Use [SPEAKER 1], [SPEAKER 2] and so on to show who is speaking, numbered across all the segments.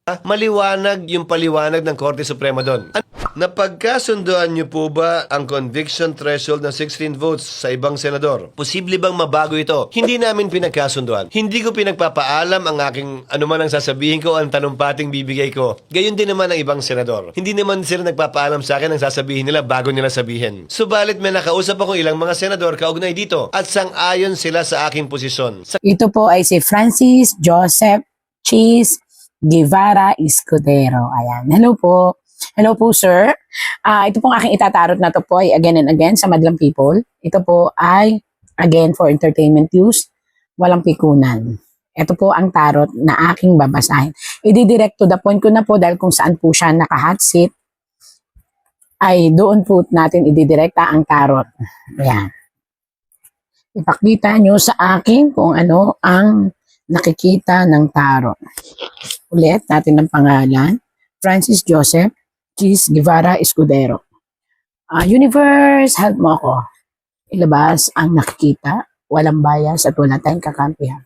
[SPEAKER 1] Maliwanag yung paliwanag ng Korte Suprema doon. Napagkasunduan niyo po ba ang conviction threshold ng 16 votes sa ibang senador? Posible bang mabago ito? Hindi namin pinagkasunduan. Hindi ko pinagpapaalam ang aking anuman ang sasabihin ko, ang tanumpating bibigay ko. Gayon din naman ang ibang senador. Hindi naman sila nagpapaalam sa akin ang sasabihin nila bago nila sabihin. Subalit may nakausap akong ilang mga senador kaugnay dito at sang-ayon sila sa aking posisyon.
[SPEAKER 2] Ito po ay si Francis Joseph Cheese Guevara Escudero. Ayan. Hello po. Hello po, sir. Ito pong aking itatarot na to po ay again and again sa Madlang People. Ito po ay again for entertainment use. Walang pikunan. Ito po ang tarot na aking babasahin. I-direct to the point ko na po dahil kung saan po siya naka-hot seat ay doon po natin ididirekta ang tarot. Ayan. Ipakita nyo sa akin kung ano ang nakikita ng tarot. Ulit natin ang pangalan. Francis Joseph Cheese Guevara Escudero. Universe, help mo ako. Ilabas ang nakikita. Walang bias at wala tayong kakampihan.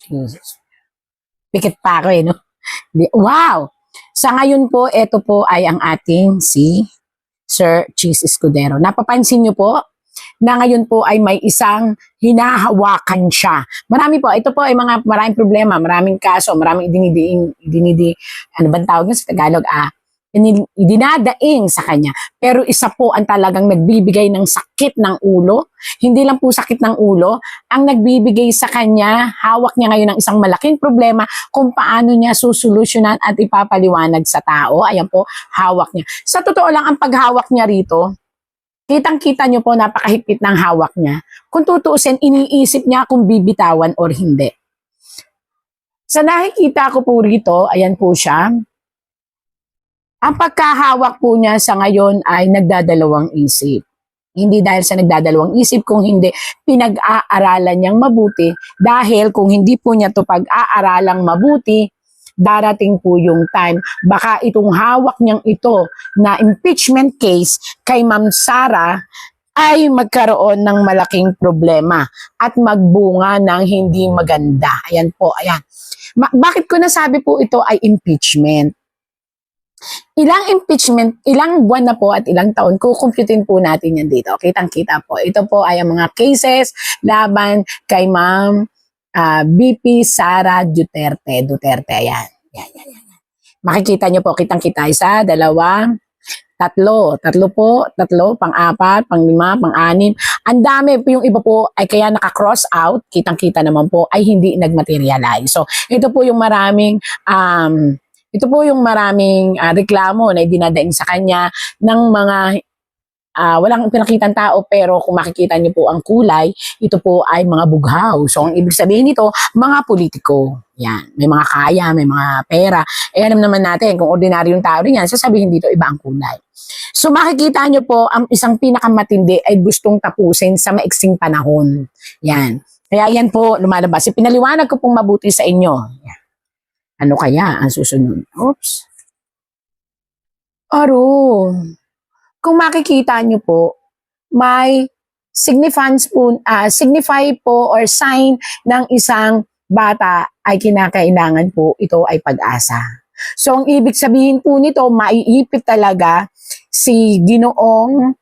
[SPEAKER 2] Jesus. Pikit pa ako no? Wow! Sa ngayon po, ito po ay ang ating si Sir Cheese Escudero. Napapansin nyo po, na ngayon po ay may isang hinahawakan siya. Marami po, ito po ay maraming problema, maraming kaso, maraming ano bang tawag na sa Tagalog? Idinadaing sa kanya. Pero isa po ang talagang nagbibigay ng sakit ng ulo. Hindi lang po sakit ng ulo, ang nagbibigay sa kanya, hawak niya ngayon ng isang malaking problema kung paano niya susolusyonan at ipapaliwanag sa tao. Ayan po, hawak niya. Sa totoo lang, ang paghawak niya rito, kitang-kita nyo po, napakahigpit ng hawak niya. Kung tutuusin, iniisip niya kung bibitawan or hindi. Sa nakikita ko po rito, ayan po siya. Ang pagkahawak po niya sa ngayon ay nagdadalawang isip. Hindi dahil sa nagdadalawang isip, kung hindi pinag-aaralan niyang mabuti. Dahil kung hindi po niya to pag-aaralang mabuti, darating po yung time, baka itong hawak niyang ito na impeachment case kay Ma'am Sara ay magkaroon ng malaking problema at magbunga ng hindi maganda. Ayan po, ayan. Bakit ko nasabi po ito ay impeachment? Ilang buwan na po at ilang taon, kukumputin po natin yan dito. Kitang-kita po. Ito po ay ang mga cases laban kay Ma'am BP Sara Duterte. Ayan. Yan. Makikita nyo po, kitang-kita. Isa, dalawa, tatlo, pang-apat, pang-lima, pang-anim. Ang dami po, yung iba po ay kaya naka-cross out, kitang-kita naman po, ay hindi nagmaterialize. So, ito po yung maraming reklamo na dinadaing sa kanya ng mga walang pinakitang tao, pero kung makikita niyo po ang kulay, ito po ay mga bughaw. So, ang ibig sabihin nito, mga politiko. Yan. May mga kaya, may mga pera. Alam naman natin, kung ordinaryong tao rin yan, sasabihin dito iba ang kulay. So, makikita niyo po, ang isang pinakamatindi ay gustong tapusin sa maiksing panahon. Yan. Kaya yan po, lumalabas. Pinaliwanag ko pong mabuti sa inyo. Yan. Ano kaya ang susunod? Oops. Kung makikita nyo po, may signify po or sign ng isang bata ay kinakailangan po ito ay pag-asa. So, ang ibig sabihin po nito, maiipit talaga si Ginoong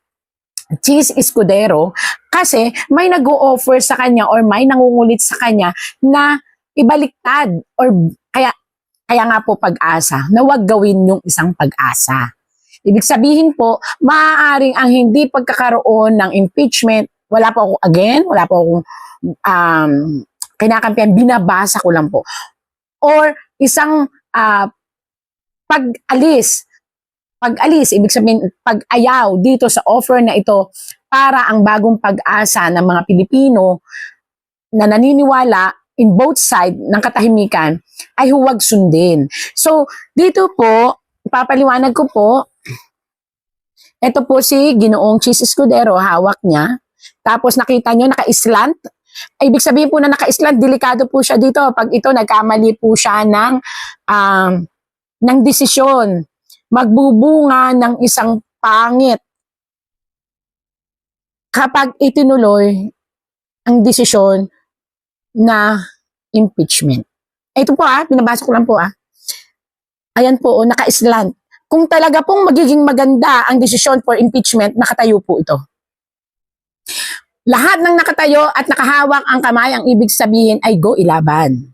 [SPEAKER 2] Cheese Escudero kasi may nag-o-offer sa kanya or may nangungulit sa kanya na ibaliktad or kaya nga po pag-asa, na wag gawin yung isang pag-asa. Ibig sabihin po, maaaring ang hindi pagkakaroon ng impeachment, wala po akong kinakampihan, binabasa ko lang po. Or isang pag-alis, ibig sabihin, pag-ayaw dito sa offer na ito para ang bagong pag-asa ng mga Pilipino na naniniwala in both side ng katahimikan ay huwag sundin. So, dito po, ipapaliwanag ko po, ito po si Ginoong Cheese Escudero, hawak niya. Tapos nakita nyo, naka-islant. Ibig sabihin po na naka-islant, delikado po siya dito. Pag ito, nagkamali po siya ng desisyon. Magbubunga ng isang pangit. Kapag itinuloy ang desisyon na impeachment. Ito po binabasa ko lang po Ayan po, naka-slant. Kung talaga pong magiging maganda ang desisyon for impeachment, nakatayo po ito. Lahat ng nakatayo at nakahawak ang kamay, ang ibig sabihin ay go ilaban.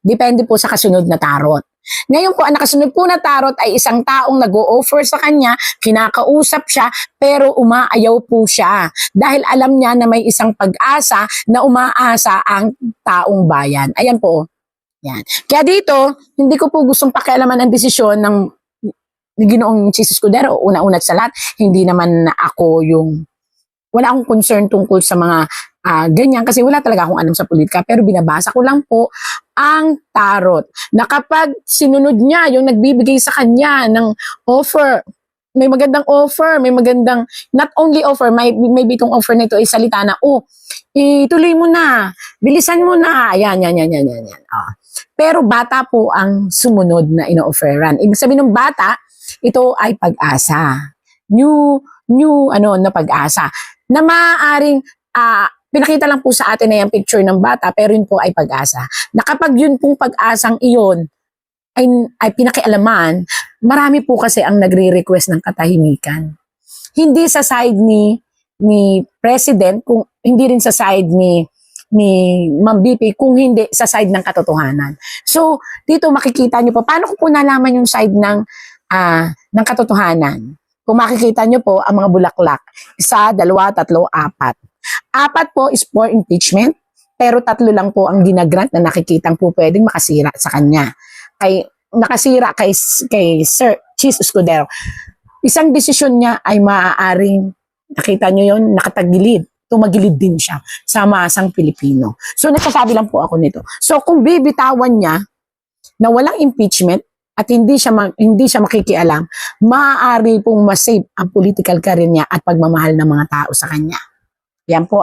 [SPEAKER 2] Depende po sa kasunod na tarot. Ngayon po, ang nakasunod po na tarot ay isang taong nag-o-offer sa kanya, kinakausap siya, pero umaayaw po siya. Dahil alam niya na may isang pag-asa na umaasa ang taong bayan. Ayan po. Yan. Kaya dito, hindi ko po gustong pakialaman ang desisyon ng Ginoong Jesus Escudero. Una-una sa lahat, hindi naman ako wala akong concern tungkol sa mga ganyan kasi wala talaga akong alam sa politika, pero binabasa ko lang po ang tarot na kapag sinunod niya yung nagbibigay sa kanya ng offer, may magandang offer, may magandang not only offer, may bitong offer nito ay salita na ituloy mo na, bilisan mo na, yan. Pero bata po ang sumunod na ino-offeran. Ibig sabihin ng bata, ito ay pag-asa. New na pag-asa. Na maaaring, pinakita lang po sa atin na yung picture ng bata, pero yun po ay pag-asa. Na kapag yun pong pag-asang iyon ay pinakialaman, marami po kasi ang nagre-request ng katahimikan. Hindi sa side ni President, kung hindi rin sa side ni Ma'am BP, kung hindi sa side ng katotohanan. So, dito makikita nyo po, paano ko po nalaman yung side ng katotohanan? Kung makikita nyo po ang mga bulaklak, 1, 2, 3, 4. 4 po is for impeachment, pero 3 lang po ang ginagrant na nakikitang po pwedeng makasira sa kanya. Nakasira kay Sir Chis Escudero. Isang desisyon niya ay maaaring, nakita nyo yun, nakatagilid. Tumagilid din siya sa masang Pilipino. So, nagsasabi lang po ako nito. So, kung bibitawan niya na walang impeachment at hindi siya makikialam, maaari pong masave ang political career niya at pagmamahal ng mga tao sa kanya. Yan po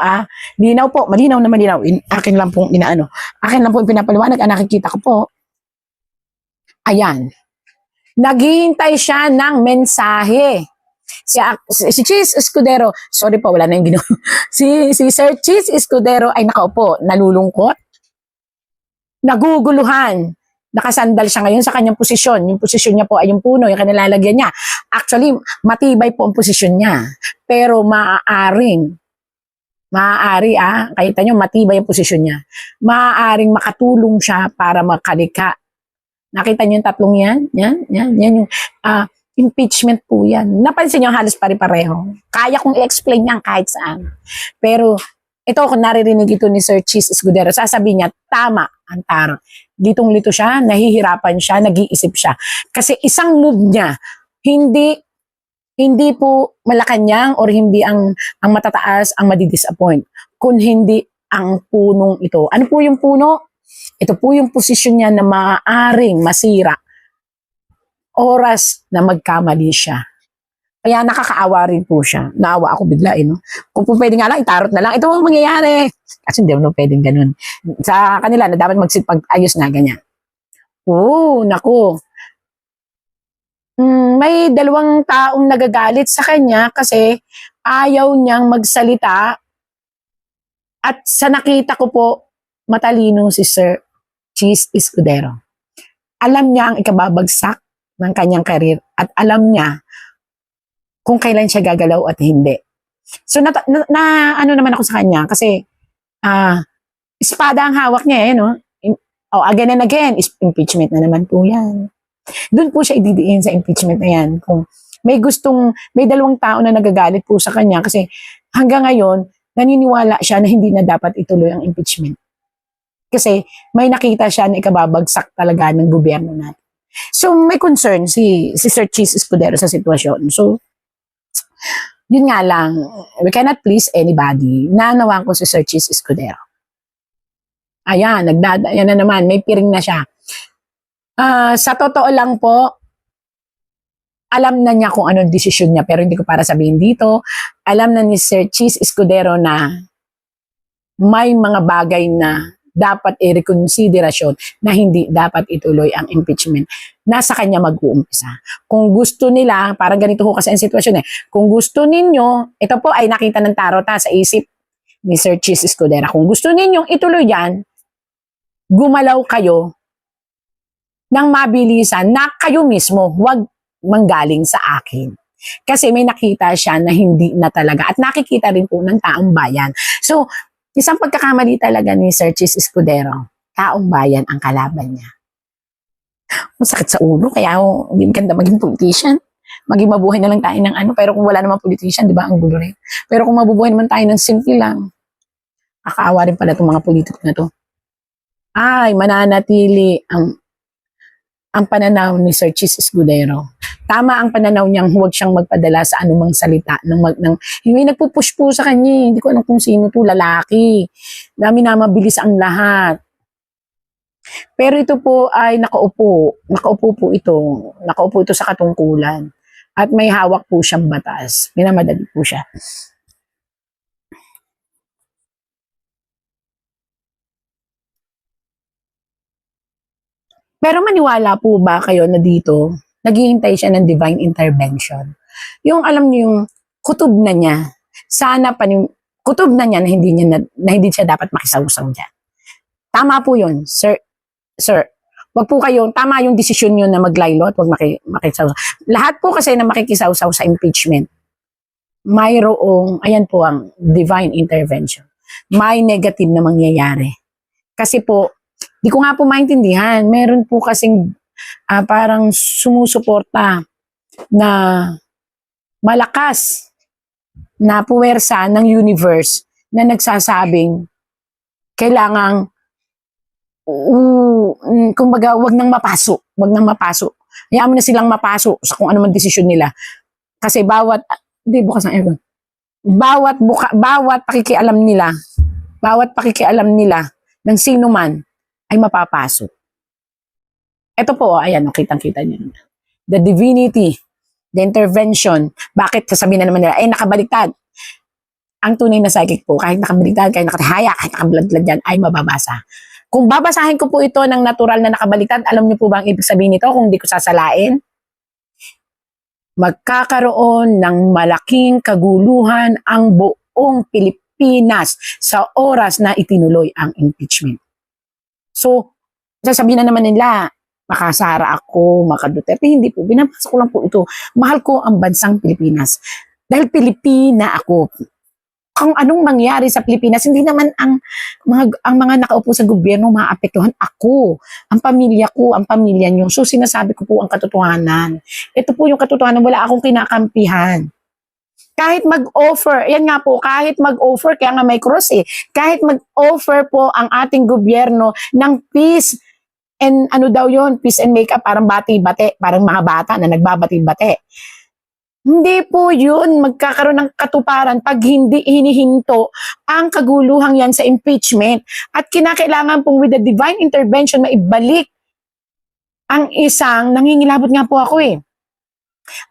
[SPEAKER 2] Linaw po, malinaw na malinaw. Akin lang pong pinapaliwanag. Ang nakikita ko po, ayan. Naghihintay siya ng mensahe. Si Chis Escudero, sorry po, wala na yung ginawa. Si Sir Chis Escudero ay nakaupo, nalulungkot, naguguluhan, nakasandal siya ngayon sa kanyang posisyon. Yung posisyon niya po ay yung puno, yung kanilalagyan niya. Actually, matibay po ang posisyon niya. Pero maaari, kahit nyo, matibay ang posisyon niya. Maaaring makatulong siya para makalika. Nakita niyo yung tatlong yan? Yan yung impeachment po yan. Napansin niyo halos pare-pareho. Kaya kong i-explain yan kahit saan. Pero ito, kung naririnig ito ni Sir Chis Escudero, sasabihin niya, tama ang tarot. Litong-lito siya, nahihirapan siya, nag-iisip siya. Kasi isang move niya, hindi po Malacanang or hindi ang matataas ang madidisappoint, kung hindi ang punong ito. Ano po yung puno? Ito po yung posisyon niya na maaaring masira oras na magkamali siya. Kaya nakakaawa rin po siya. Naawa ako bigla no? Kung po pwede nga lang, itarot na lang. Ito ang mangyayari. Kasi hindi mo pwedeng ganun. Sa kanila na dapat magsipag-ayos na ganyan. Naku. May 2 taong nagagalit sa kanya kasi ayaw niyang magsalita. At sa nakita ko po, matalino si Sir Chis Escudero. Alam niya ang ikababagsak ng kanyang karir at alam niya kung kailan siya gagalaw at hindi. So, ano naman ako sa kanya kasi espada ang hawak niya no? Again and again, impeachment na naman po yan. Doon po siya ididiin sa impeachment na yan. Kung may 2 tao na nagagalit po sa kanya kasi hanggang ngayon, naniniwala siya na hindi na dapat ituloy ang impeachment. Kasi may nakita siya na ikababagsak talaga ng gobyerno natin. So, may concern si Sir Chis Escudero sa sitwasyon. So, yun nga lang, we cannot please anybody. Nanawang ko si Sir Chis Escudero. Ayan, yan na naman, may piring na siya. Sa totoo lang po, alam na niya kung anong desisyon niya, pero hindi ko para sabihin dito. Alam na ni Sir Chis Escudero na may mga bagay na dapat i-reconsiderasyon na hindi dapat ituloy ang impeachment. Nasa kanya mag-uumpisa. Kung gusto nila, parang ganito ko kasi ang sitwasyon kung gusto ninyo, ito po ay nakita ng tarot sa isip ni Sir Chis Escudero. Kung gusto ninyong ituloy yan, gumalaw kayo ng mabilisan na kayo mismo, huwag manggaling sa akin. Kasi may nakita siya na hindi na talaga. At nakikita rin po ng taong bayan. So, isang pagkakamali talaga ni Sir Chis Escudero. Taong bayan ang kalaban niya. Masakit sa ulo, kaya hindi maganda maging politician. Maging mabuhay na lang tayo ng ano. Pero kung wala namang politician, di ba, ang gulo rin. Pero kung mabubuhay naman tayo ng simple lang, kakaawa rin pala itong mga politiko na to. Ay, mananatili ang pananaw ni Sir Chis Escudero. Tama ang pananaw niyang huwag siyang magpadala sa anumang salita. Hindi nagpupush po sa kanya. Hindi ko alam kung sino to, lalaki. Dami na mabilis ang lahat. Pero ito po ay nakaupo. Nakaupo po ito. Nakaupo ito sa katungkulan. At may hawak po siyang batas. Minamadali po siya. Pero maniwala po ba kayo na dito, naghihintay siya ng divine intervention? Yung alam niyo yung kutob na niya, sana kutob na niya na hindi siya dapat makisawsaw diyan. Tama po 'yun, sir. Wag po kayo, tama yung desisyon niyo na maglaylo at wag makisawsaw. Lahat po kasi na makikisawsaw sa impeachment, mayroong, ayan po ang divine intervention. May negative na mangyayari. Kasi po, di ko nga po maintindihan. Meron po kasing parang sumusuporta na malakas na puwersa ng universe na nagsasabing kailangang kumbaga wag nang mapaso. Hayaan mo na silang mapaso sa kung ano man desisyon nila. Kasi bukas ang aircon. Bawat pakikialam nila ng sino man ay mapapasok. Ito po, ayan, kitang-kita niyo. The divinity, the intervention. Bakit sasabihin na naman nila, nakabaliktad. Ang tunay na psychic po, kahit nakabaliktad, kahit nakatihaya, kahit nakabladlad yan, ay mababasa. Kung babasahin ko po ito ng natural na nakabaliktad, alam niyo po ba ang ibig sabihin nito kung di ko sasalain? Magkakaroon ng malaking kaguluhan ang buong Pilipinas sa oras na itinuloy ang impeachment. So, sasabihin na naman nila, makasara ako, makaduterte. Hindi po, binabasa ko lang po ito. Mahal ko ang bansang Pilipinas. Dahil Pilipina ako. Kung anong mangyari sa Pilipinas, hindi naman ang mga nakaupo sa gobyerno maapektuhan ako, ang pamilya ko, ang pamilya nyo. So, sinasabi ko po ang katotohanan. Ito po yung katotohanan, wala akong kinakampihan. Kahit mag-offer, yan nga po, kahit mag-offer, kaya nga may cross kahit mag-offer po ang ating gobyerno ng peace and peace and makeup, parang bati-bate, parang mga bata na nagbabati-bate. Hindi po yun magkakaroon ng katuparan pag hindi hinihinto ang kaguluhang yan sa impeachment. At kinakailangan pong with the divine intervention maibalik ang isang, nangingilabot nga po ako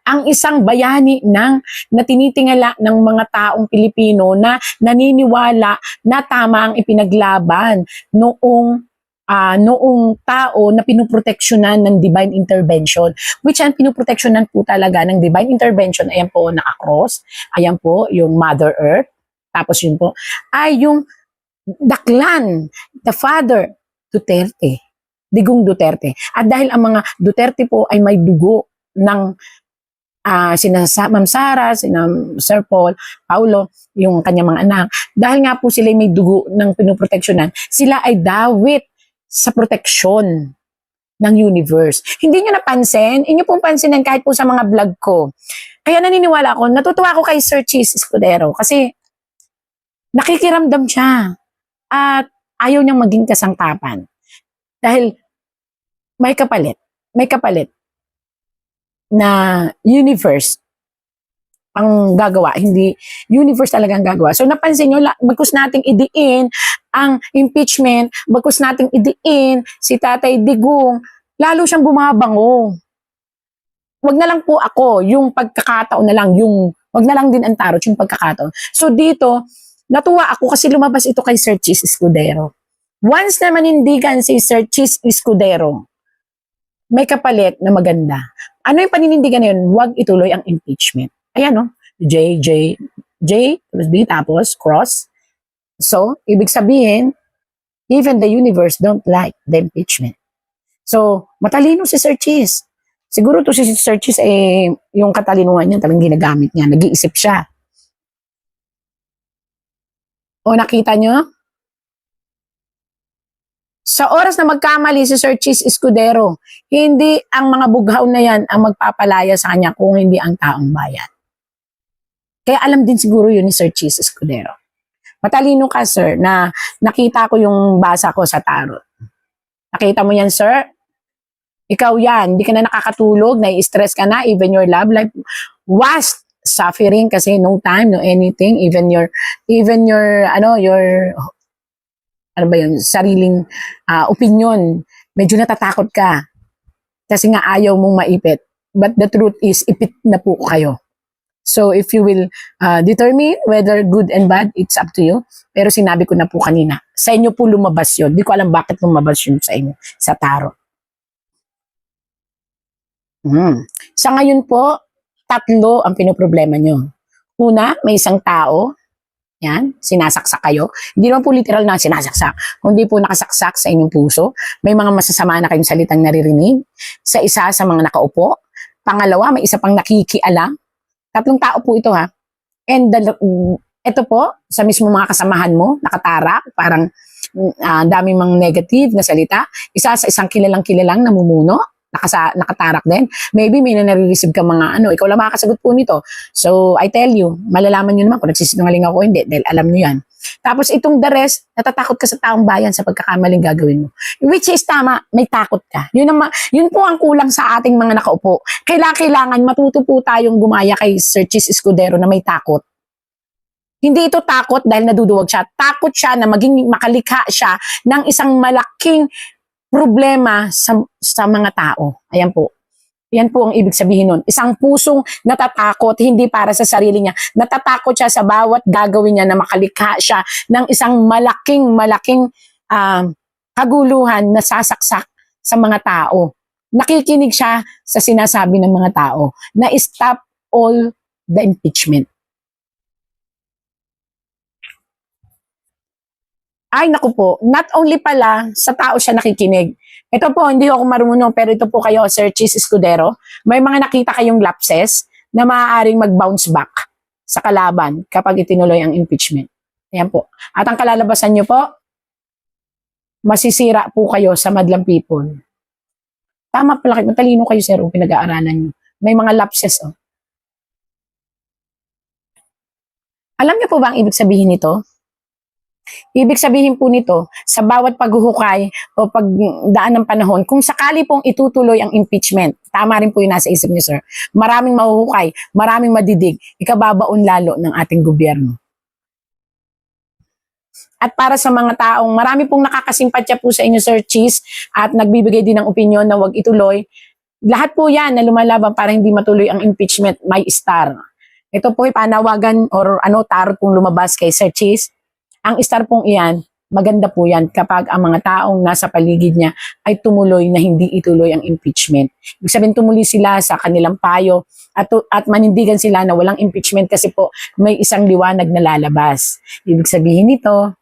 [SPEAKER 2] ang isang bayani na tinitingala ng mga taong Pilipino na naniniwala na tama ang ipinaglaban noong tao na pinuproteksyonan ng divine intervention. Which ang pinuproteksyonan po talaga ng divine intervention, ayan po naka-cross, ayan po yung Mother Earth, tapos yun po, ay yung Daklan, the Father, Duterte, Digong Duterte. At dahil ang mga Duterte po ay may dugo ng sina Ma'am Sara, sina Sir Paulo, yung kanyang mga anak, dahil nga po sila may dugo ng pinuproteksyonan, sila ay dawit sa proteksyon ng universe. Hindi nyo napansin? Inyo pong pansinin kahit po sa mga vlog ko. Kaya naniniwala ako, natutuwa ako kay Sir Chis Escudero kasi nakikiramdam siya at ayaw niyang maging kasangkapan. Dahil may kapalit na universe ang gagawa, hindi universe talaga ang gagawa. So napansin nyo, bagkus nating idiin ang impeachment, bagkus nating idiin si Tatay Digong, lalo siyang bumabango. Wag na lang po ako, yung pagkakataon na lang, wag na lang din ang tarot, yung pagkakataon. So dito, natuwa ako kasi lumabas ito kay Sir Chis Escudero. Once na manindigan si Sir Chis Escudero, may kapalit na maganda. Ano yung paninindigan na yun? Huwag ituloy ang impeachment. Ayan, no? J, tapos B, tapos cross. So, ibig sabihin, even the universe don't like the impeachment. So, matalino si Sir Cheese. Siguro to si Sir Cheese, yung katalinuhan niya talagang ginagamit niya. Nag-iisip siya. O nakita nyo? Sa oras na magkamali si Sir Cheese Escudero, hindi ang mga bughaw na yan ang magpapalaya sa kanya kung hindi ang taong bayan. Kaya alam din siguro yun ni Sir Cheese Escudero. Matalino ka, sir, na nakita ko yung basa ko sa tarot. Nakita mo yan, sir? Ikaw yan, hindi ka na nakakatulog, nai-stress ka na, even your love life was suffering kasi no time, no anything, even your ano ba yun, sariling opinion, medyo natatakot ka kasi nga ayaw mong maipit. But the truth is, ipit na po kayo. So if you will determine whether good and bad, it's up to you. Pero sinabi ko na po kanina, sa inyo po lumabas yun. Di ko alam bakit lumabas yun sa inyo, sa tarot. Sa ngayon po, 3 ang pinoproblema nyo. Una, may isang tao, yan, sinasaksak kayo. Hindi naman po literal na sinasaksak, kundi po nakasaksak sa inyong puso. May mga masasama na kayong salitang naririnig sa isa sa mga nakaupo. Pangalawa, may isa pang nakikialam. 3 tao po ito, ha. And ito po, sa mismo mga kasamahan mo, nakatarak, parang daming mga negative na salita. Isa sa isang kilalang namumuno, nakatarak din. Maybe may nare-receive ka mga ikaw lang makakasagot po nito. So, I tell you, malalaman nyo naman kung nagsisinungaling ako hindi, dahil alam nyo yan. Tapos itong the rest, natatakot ka sa taong bayan sa pagkakamaling gagawin mo. Which is tama, may takot ka. Yun po ang kulang sa ating mga nakaupo. Kailangan matuto po tayong gumaya kay Sir Cheese Escudero na may takot. Hindi ito takot dahil naduduwag siya. Takot siya na maging makalikha siya ng isang malaking problema sa mga tao. Ayan po. Yan po ang ibig sabihin nun. Isang pusong natatakot, hindi para sa sarili niya. Natatakot siya sa bawat gagawin niya na makalikha siya ng isang malaking kaguluhan na sasaksak sa mga tao. Nakikinig siya sa sinasabi ng mga tao na stop all the impeachment. Ay, naku po, not only pala sa tao siya nakikinig. Ito po, hindi ako marunong, pero ito po kayo, Sir Cheese Escudero, may mga nakita kayong lapses na maaaring mag-bounce back sa kalaban kapag itinuloy ang impeachment. Ayan po. At ang kalalabasan nyo po, masisira po kayo sa madlang people. Tama pala, matalino kayo, sir, kung pinag-aaralan nyo. May mga lapses, oh. Alam niyo po ba ang ibig sabihin nito? Ibig sabihin po nito, sa bawat paghuhukay o pagdaan ng panahon, kung sakali pong itutuloy ang impeachment, tama rin po yung nasa isip niyo, sir, maraming mahuhukay, maraming madidig, ikababaon lalo ng ating gobyerno. At para sa mga taong, marami pong nakakasimpatya po sa inyo, Sir Cheese, at nagbibigay din ng opinion na wag ituloy, lahat po yan na lumalaban para hindi matuloy ang impeachment, may star. Ito po ay panawagan or tarot pong lumabas kay Sir Cheese. Ang star pong iyan, maganda po yan kapag ang mga taong nasa paligid niya ay tumuloy na hindi ituloy ang impeachment. Ibig sabihin tumuloy sila sa kanilang payo at manindigan sila na walang impeachment kasi po may isang liwanag na lalabas. Ibig sabihin nito,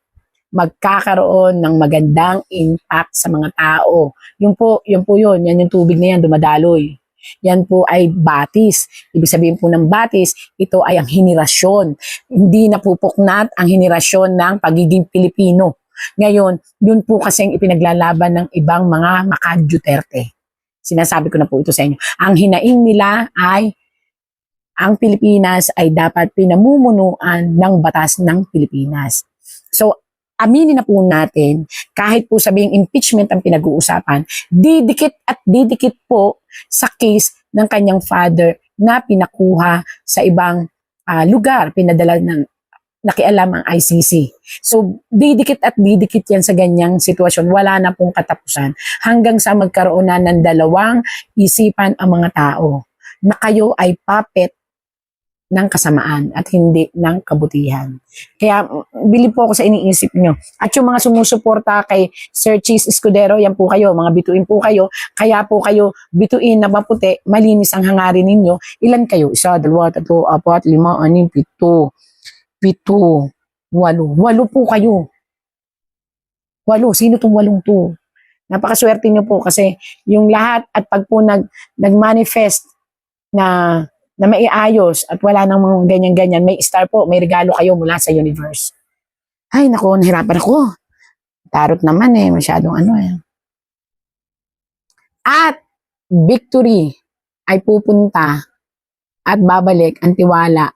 [SPEAKER 2] magkakaroon ng magandang impact sa mga tao. Yun po yun. Yan yung tubig na yan, dumadaloy. Yan po ay batis. Ibig sabihin po ng batis, ito ay ang henerasyon. Hindi napupuknat ang henerasyon ng pagiging Pilipino. Ngayon, yun po kasi ang ipinaglalaban ng ibang mga maka-Duterte. Sinasabi ko na po ito sa inyo. Ang hinaing nila ay ang Pilipinas ay dapat pinamumunuan ng batas ng Pilipinas. So, aminin na po natin, kahit po sabihing impeachment ang pinag-uusapan, didikit at didikit po sa case ng kanyang father na pinakuha sa ibang lugar, pinadala ng nakialam ang ICC. So, didikit at didikit yan sa ganyang sitwasyon. Wala na pong katapusan hanggang sa magkaroon na ng dalawang isipan ang mga tao na kayo ay puppet ng kasamaan at hindi ng kabutihan. Kaya bilib po ako sa iniisip nyo. At yung mga sumusuporta kay Sir Cheese Escudero, yan po kayo, mga bituin po kayo. Kaya po kayo bituin na maputi, malinis ang hangarin ninyo. Ilan kayo? 1, 2, 3, 4, 5, 6, 7, 8. 8 po kayo. 8. Sino tong 8 to? Napakaswerte nyo po kasi yung lahat at pag po nag-manifest na maiayos at wala nang mga ganyan-ganyan, may star po, may regalo kayo mula sa universe. Ay, naku, nahirapan ako. Tarot naman masyadong At victory ay pupunta at babalik ang tiwala.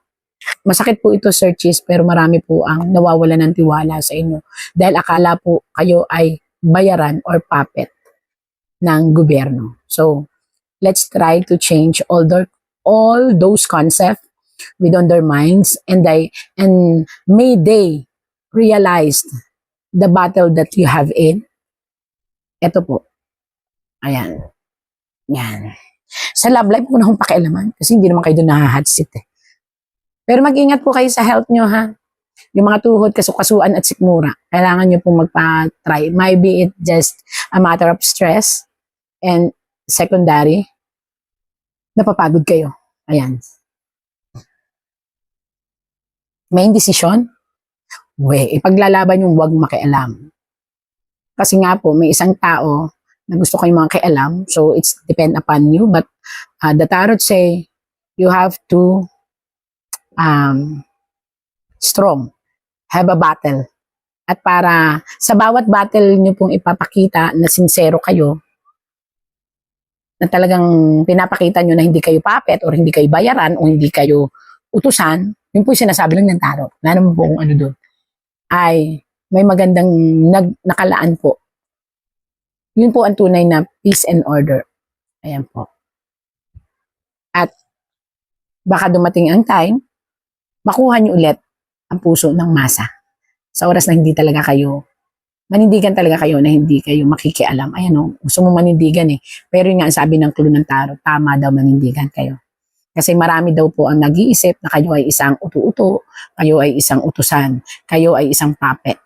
[SPEAKER 2] Masakit po ito, Sir Cheese, pero marami po ang nawawala ng tiwala sa inyo. Dahil akala po kayo ay bayaran or puppet ng gobyerno. So, let's try to change all those concepts within their minds and may they realize the battle that you have in. Ito po. Ayan. Yan. Sa love life, ko na akong pakialaman kasi hindi naman kayo doon nahahot seat Pero mag-ingat po kayo sa health nyo, ha? Yung mga tuhod, kasukasuan at sikmura, kailangan nyo pong magpa-try. Maybe it just a matter of stress and secondary, napapagod kayo. Ayan. Main decision, ipaglalaban yung huwag makialam. Kasi nga po, may isang tao na gusto kayong mga kialam, so it's depend upon you. But the tarot say, you have to strong, have a battle. At para sa bawat battle nyo pong ipapakita na sincero kayo, na talagang pinapakita nyo na hindi kayo puppet or hindi kayo bayaran o hindi kayo utusan, yun po yung sinasabi lang ng tarot. Wala naman po kung ano doon. Ay may magandang nakalaan po. Yun po ang tunay na peace and order. Ayan po. At baka dumating ang time, makuha nyo ulit ang puso ng masa. Sa oras na hindi talaga kayo, manindigan talaga kayo na hindi kayo makikialam. Ayan gusto mo manindigan Pero yun nga ang sabi ng clue ng tarot, tama daw manindigan kayo. Kasi marami daw po ang nag-iisip na kayo ay isang utu-uto, kayo ay isang utusan, kayo ay isang puppet.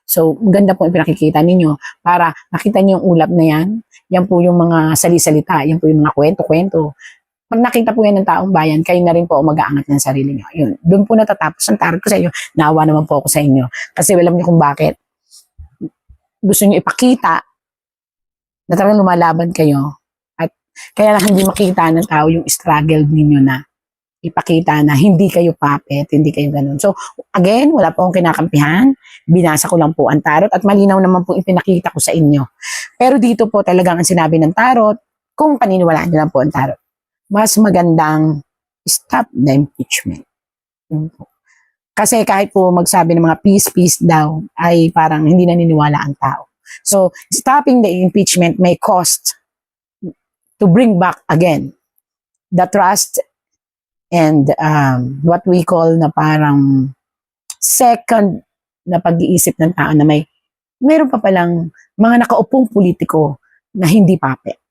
[SPEAKER 2] So, ganda po yung pinakikita ninyo para nakita niyo yung ulap na yan. Yan po yung mga salisalita, yan po yung mga kwento-kwento. Pag nakita po yan ng taong bayan, kayo na rin po mag-aangat ng sarili niyo. Yun. Doon po natatapos ang tarot ko sa inyo. Naawa naman po ako sa inyo. Kasi alam niyo kung bakit. Gusto niyo ipakita na talagang lumalaban kayo. At kaya lang hindi makita ng tao yung struggle ninyo na ipakita na hindi kayo puppet, hindi kayo ganun. So, again, wala po akong kinakampihan. Binasa ko lang po ang tarot at malinaw naman po ipinakita ko sa inyo. Pero dito po talagang ang sinabi ng tarot, kung paniniwalaan nyo lang po ang tarot, mas magandang stop the impeachment. Kasi kahit po magsabi ng mga peace daw, ay parang hindi naniniwala ang tao. So, stopping the impeachment may cost to bring back again the trust and what we call na parang second na pag-iisip ng tao na mayroon pa palang mga nakaupong politiko na hindi puppet.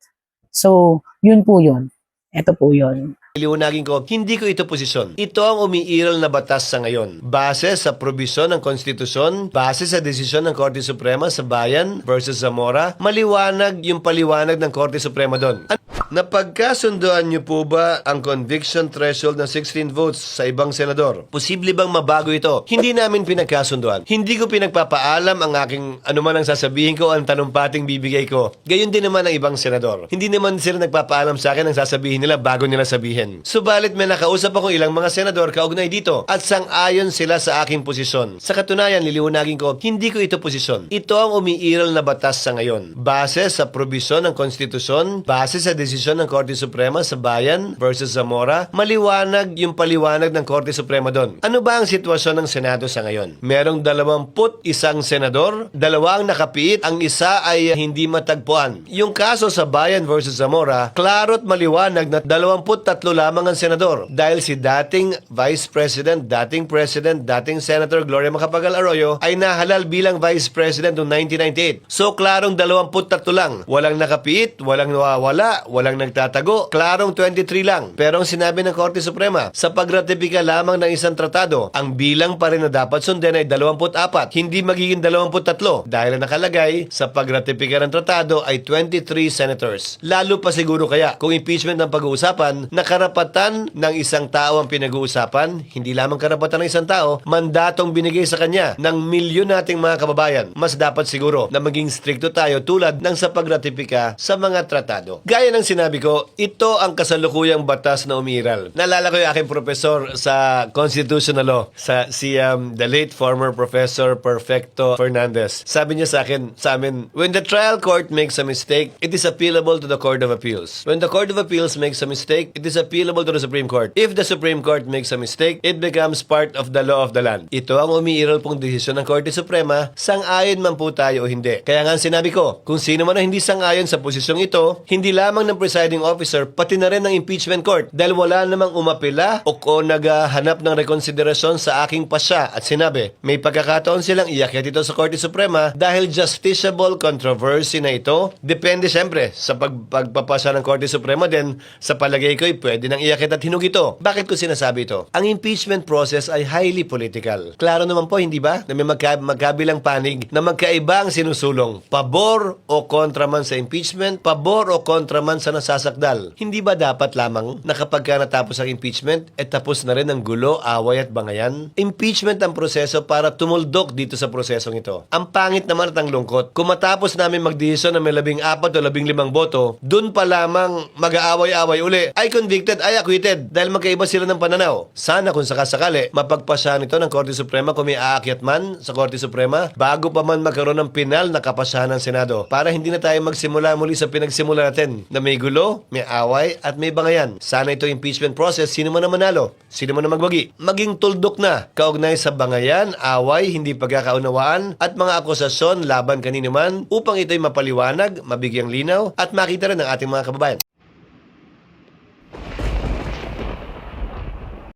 [SPEAKER 2] So, yun po yun. Ito po yun.
[SPEAKER 1] Liwanagin ko, hindi ko ito posisyon. Ito ang umiiral na batas sa ngayon. Base sa probisyon ng konstitusyon, base sa desisyon ng Korte Suprema sa Bayan versus Zamora, maliwanag yung paliwanag ng Korte Suprema doon. Napagkasunduan niyo po ba ang conviction threshold ng 16 votes sa ibang senador? Posible bang mabago ito? Hindi namin pinagkasunduan. Hindi ko pinagpapaalam ang aking anuman ang sasabihin ko, ang tanumpating bibigay ko. Gayon din naman ang ibang senador. Hindi naman sila nagpapaalam sa akin ang sasabihin nila bago nila sabihin. Subalit may nakausap akong ilang mga senador kaugnay dito at sang-ayon sila sa aking posisyon. Sa katunayan, liliwanagin ko, hindi ko ito posisyon. Ito ang umiiral na batas sa ngayon. Base sa probisyon ng konstitusyon, base sa desisyon ng Korte Suprema sa Bayan versus Zamora, maliwanag yung paliwanag ng Korte Suprema doon. Ano ba ang sitwasyon ng Senado sa ngayon? Merong 21 senador, 2 ang nakapiit, ang isa ay hindi matagpuan. Yung kaso sa Bayan versus Zamora, klaro't maliwanag na 23 lamang ang senador dahil si dating Vice President, dating President, dating Senator Gloria Macapagal Arroyo ay nahalal bilang Vice President noong 1998. So, klarong 23 lang. Walang nakapiit, walang nawawala, walang Walang nagtatago. Klarong 23 lang. Pero ang sinabi ng Korte Suprema, sa pagratipika lamang ng isang tratado, ang bilang pa rin na dapat sundin ay 24, hindi magiging 23 dahil ang nakalagay sa pagratipika ng tratado ay 23 senators. Lalo pa siguro kaya kung impeachment ang pag-uusapan, na karapatan ng isang tao ang pinag-uusapan, hindi lamang karapatan ng isang tao, mandatong binigay sa kanya ng milyon nating mga kababayan. Mas dapat siguro na maging stricto tayo tulad ng sa pagratipika sa mga tratado. Gaya ng sinabi ko, ito ang kasalukuyang batas na umiiral. Naalala ko yung aking professor sa constitutional law, the late former Professor Perfecto Fernandez. Sabi niya sa amin, when the trial court makes a mistake, it is appealable to the Court of Appeals. When the Court of Appeals makes a mistake, it is appealable to the Supreme Court. If the Supreme Court makes a mistake, it becomes part of the law of the land. Ito ang umiiral pong desisyon ng Korte Suprema, sang-ayon man po tayo o hindi. Kaya nga sinabi ko, kung sino man ang hindi sang-ayon sa posisyong ito, hindi lamang ng presiding officer, pati na rin ng impeachment court. Dahil wala namang umapila o naghahanap ng rekonsiderasyon sa aking pasya at sinabi, may pagkakataon silang iakyat ito sa Korte Suprema dahil justiciable controversy na ito. Depende siyempre sa pagpapasa ng Korte Suprema din, sa palagay ko ay pwede nang iakyat at hinug ito. Bakit ko sinasabi ito? Ang impeachment process ay highly political. Klaro naman po, hindi ba? Na may magkabilang panig na magkaiba ang sinusulong. Pabor o kontra man sa impeachment, pabor o kontra man sa nasasakdal. Hindi ba dapat lamang na kapag natapos ang impeachment, tapos na rin ang gulo, away at bangayan? Impeachment ang proseso para tumuldok dito sa prosesong ito. Ang pangit naman at ang lungkot, kung matapos namin magdesisyon na may 14 o 15 boto, dun pa lamang mag-aaway-away uli, ay convicted, ay acquitted, dahil magkaiba sila ng pananaw. Sana kung sakasakali, mapagpasahan ito ng Korte Suprema kung may aakyat man sa Korte Suprema, bago pa man magkaroon ng pinal na kapasahan ng Senado, para hindi na tayo magsimula muli sa pinagsimula natin, na may gulo, may away, at may bangayan. Sana ito impeachment process, sino man na manalo, sino man na magwagi, maging tuldok na, kaugnay sa bangayan, away, hindi pagkakaunawaan, at mga akusasyon laban kanino man, upang ito'y mapaliwanag, mabigyang linaw, at makita rin ng ating mga kababayan.